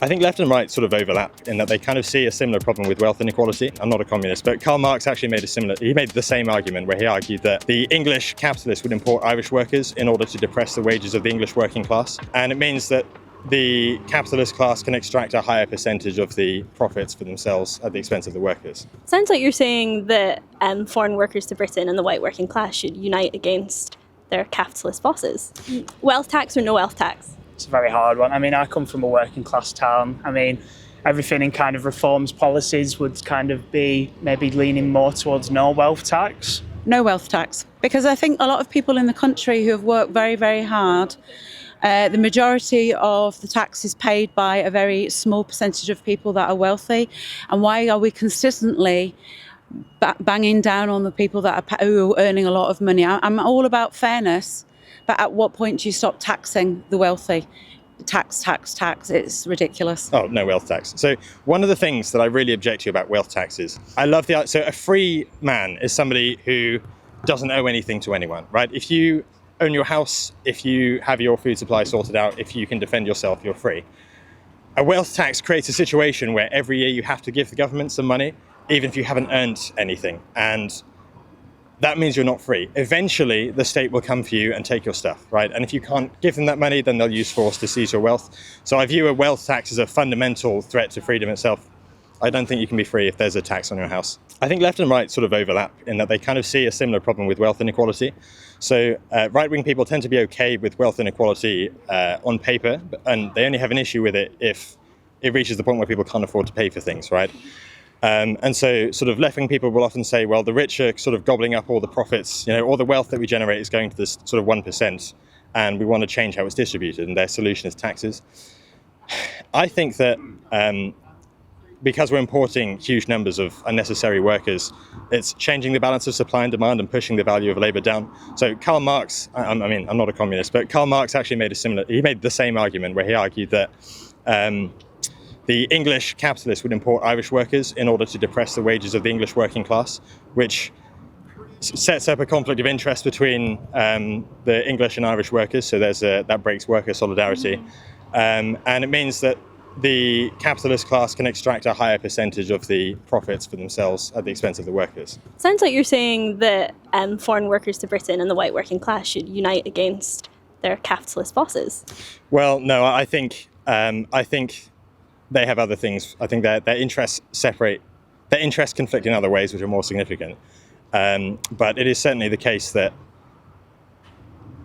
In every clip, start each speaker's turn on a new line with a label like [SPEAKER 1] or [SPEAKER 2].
[SPEAKER 1] I think left and right sort of overlap in that they kind of see a similar problem with wealth inequality. I'm not a communist, but Karl Marx actually made the same argument where he argued that the English capitalists would import Irish workers in order to depress the wages of the English working class. And it means that the capitalist class can extract a higher percentage of the profits for themselves at the expense of the workers.
[SPEAKER 2] Sounds like you're saying that foreign workers to Britain and the white working class should unite against their capitalist bosses. Wealth tax or no wealth tax?
[SPEAKER 3] It's a very hard one. I mean, I come from a working class town. I mean, everything in kind of reforms policies would kind of be maybe leaning more towards no wealth tax.
[SPEAKER 4] No wealth tax, because I think a lot of people in the country who have worked very, very hard, the majority of the tax is paid by a very small percentage of people that are wealthy. And why are we consistently banging down on the people that who are earning a lot of money? I'm all about fairness, but at what point do you stop taxing the wealthy? Tax, it's ridiculous.
[SPEAKER 1] Oh, no wealth tax. So one of the things that I really object to about wealth tax is, so a free man is somebody who doesn't owe anything to anyone, right? If you own your house, if you have your food supply sorted out, if you can defend yourself, you're free. A wealth tax creates a situation where every year you have to give the government some money, even if you haven't earned anything. And that means you're not free. Eventually, the state will come for you and take your stuff, right? And if you can't give them that money, then they'll use force to seize your wealth. So I view a wealth tax as a fundamental threat to freedom itself. I don't think you can be free if there's a tax on your house. I think left and right sort of overlap in that they kind of see a similar problem with wealth inequality. So right-wing people tend to be okay with wealth inequality on paper, and they only have an issue with it if it reaches the point where people can't afford to pay for things, right? And so sort of left-wing people will often say, well, the rich are sort of gobbling up all the profits, all the wealth that we generate is going to this sort of 1%, and we want to change how it's distributed, and their solution is taxes. I think that because we're importing huge numbers of unnecessary workers, it's changing the balance of supply and demand and pushing the value of labour down. So Karl Marx, I'm not a communist, but Karl Marx actually made the same argument where he argued that the English capitalists would import Irish workers in order to depress the wages of the English working class, which sets up a conflict of interest between the English and Irish workers. So that breaks worker solidarity. And it means that the capitalist class can extract a higher percentage of the profits for themselves at the expense of the workers.
[SPEAKER 2] Sounds like you're saying that foreign workers to Britain and the white working class should unite against their capitalist bosses.
[SPEAKER 1] Well, no, I think they have other things. I think their interests separate. Their interests conflict in other ways, which are more significant. But it is certainly the case that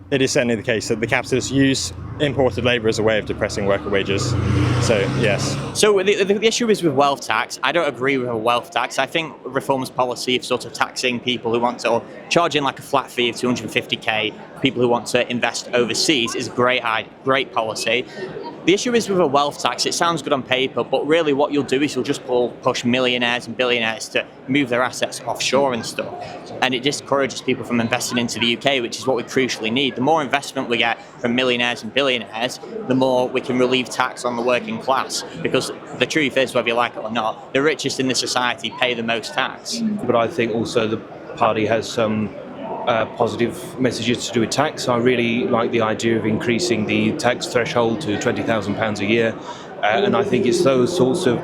[SPEAKER 1] the capitalists use imported labour as a way of depressing worker wages. So, yes.
[SPEAKER 5] So the issue is with wealth tax. I don't agree with a wealth tax. I think reforms policy of sort of taxing people who want to, or charging like a flat fee of 250k, people who want to invest overseas is great policy. The issue is with a wealth tax, it sounds good on paper, but really what you'll do is you'll just push millionaires and billionaires to move their assets offshore and stuff. And it discourages people from investing into the UK, which is what we crucially need. The more investment we get from millionaires and billionaires, the more we can relieve tax on the working class. Because the truth is, whether you like it or not, the richest in the society pay the most tax.
[SPEAKER 6] But I think also the party has some positive messages to do with tax. I really like the idea of increasing the tax threshold to £20,000 a year, and I think it's those sorts of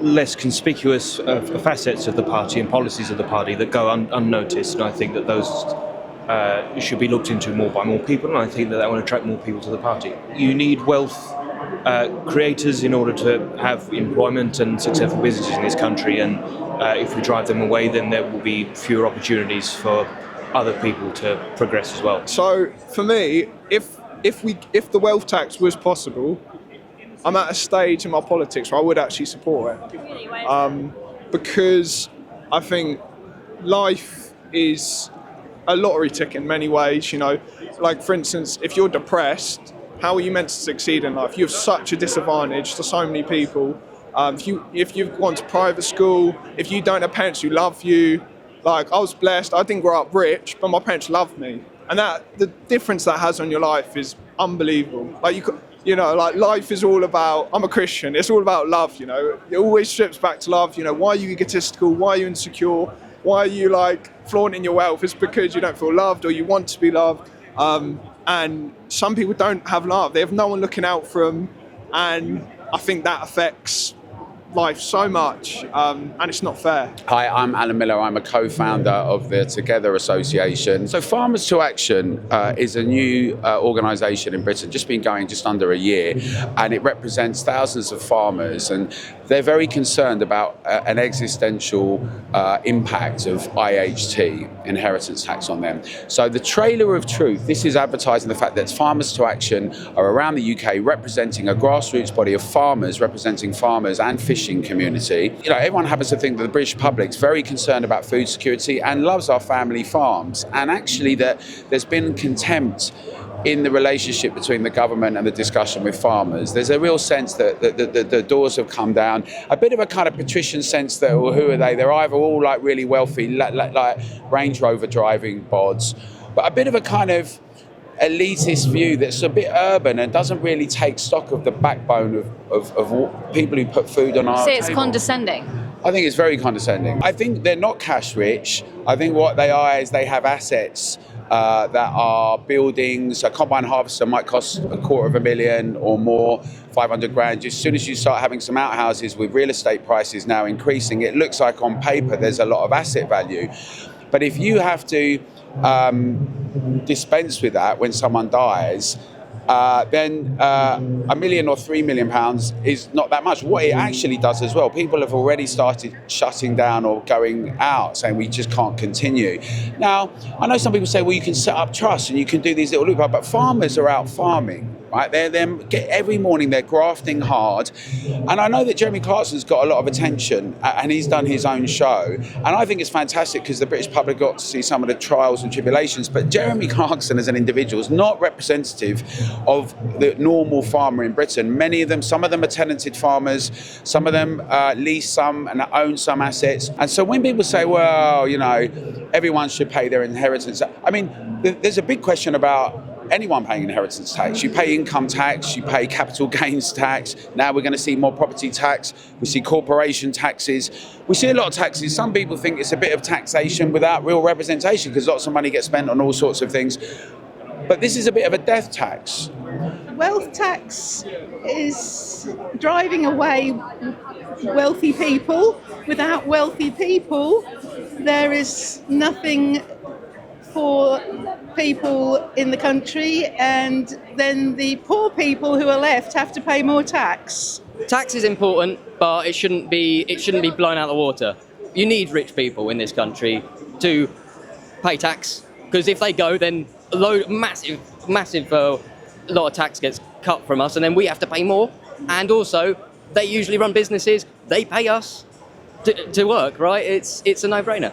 [SPEAKER 6] less conspicuous facets of the party and policies of the party that go unnoticed, and I think that those should be looked into more by more people, and I think that will attract more people to the party. You need wealth creators in order to have employment and successful businesses in this country, and if we drive them away, then there will be fewer opportunities for other people to progress as well.
[SPEAKER 7] So for me, if the wealth tax was possible, I'm at a stage in my politics where I would actually support it, because I think life is a lottery ticket in many ways. Like for instance, if you're depressed, how are you meant to succeed in life? You have such a disadvantage to so many people. If you've gone to private school, if you don't have parents who love you, like I was blessed, I didn't grow up rich, but my parents loved me. And the difference that has on your life is unbelievable. Like life is all about, I'm a Christian, it's all about love, It always strips back to love, Why are you egotistical? Why are you insecure? Why are you flaunting your wealth? It's because you don't feel loved or you want to be loved. And some people don't have love. They have no one looking out for them. and I think that affects life so much, and it's not fair.
[SPEAKER 8] Hi, I'm Alan Miller. I'm a co-founder of the Together Association. So Farmers to Action is a new organisation in Britain, just been going just under a year, and it represents thousands of farmers, and they're very concerned about an existential impact of IHT, inheritance tax, on them. So the trailer of truth, this is advertising the fact that Farmers to Action are around the UK representing a grassroots body of farmers, representing farmers and fishing community. You know, everyone happens to think that the British public's very concerned about food security and loves our family farms, and actually that there's been contempt in the relationship between the government and the discussion with farmers. There's a real sense that the doors have come down, a bit of a kind of patrician sense that, well, who are they? They're either all like really wealthy, like Range Rover driving bods, but a bit of a kind of elitist view that's a bit urban and doesn't really take stock of the backbone of people who put food on our
[SPEAKER 9] Say it's
[SPEAKER 8] table.
[SPEAKER 9] condescending.
[SPEAKER 8] I think it's very condescending. I think they're not cash rich. I think what they are is they have assets that are buildings. A combine harvester might cost $250,000 or more, 500 grand. As soon as you start having some outhouses with real estate prices now increasing, it looks like on paper there's a lot of asset value. But if you have to dispense with that when someone dies, then £1 million or £3 million is not that much. What it actually does as well, people have already started shutting down or going out, saying we just can't continue. Now, I know some people say, well, you can set up trusts and you can do these little loopholes, but farmers are out farming. Right? Every morning they're grafting hard, and I know that Jeremy Clarkson's got a lot of attention, and he's done his own show, and I think it's fantastic because the British public got to see some of the trials and tribulations. But Jeremy Clarkson as an individual is not representative of the normal farmer in Britain. Many of them, some of them are tenanted farmers, some of them lease some and own some assets. And so when people say, well, you know, everyone should pay their inheritance, I mean, there's a big question about anyone paying inheritance tax. You pay income tax, you pay capital gains tax. Now we're going to see more property tax. We see corporation taxes. We see a lot of taxes. Some people think it's a bit of taxation without real representation because lots of money gets spent on all sorts of things. But this is a bit of a death tax.
[SPEAKER 10] Wealth tax is driving away wealthy people. Without wealthy people, there is nothing for people in the country, and then the poor people who are left have to pay more tax.
[SPEAKER 11] Tax is important, but it shouldn't be blown out of the water. You need rich people in this country to pay tax, because if they go, then massive lot of tax gets cut from us, and then we have to pay more. And also, they usually run businesses; they pay us to work, right? It's a no-brainer.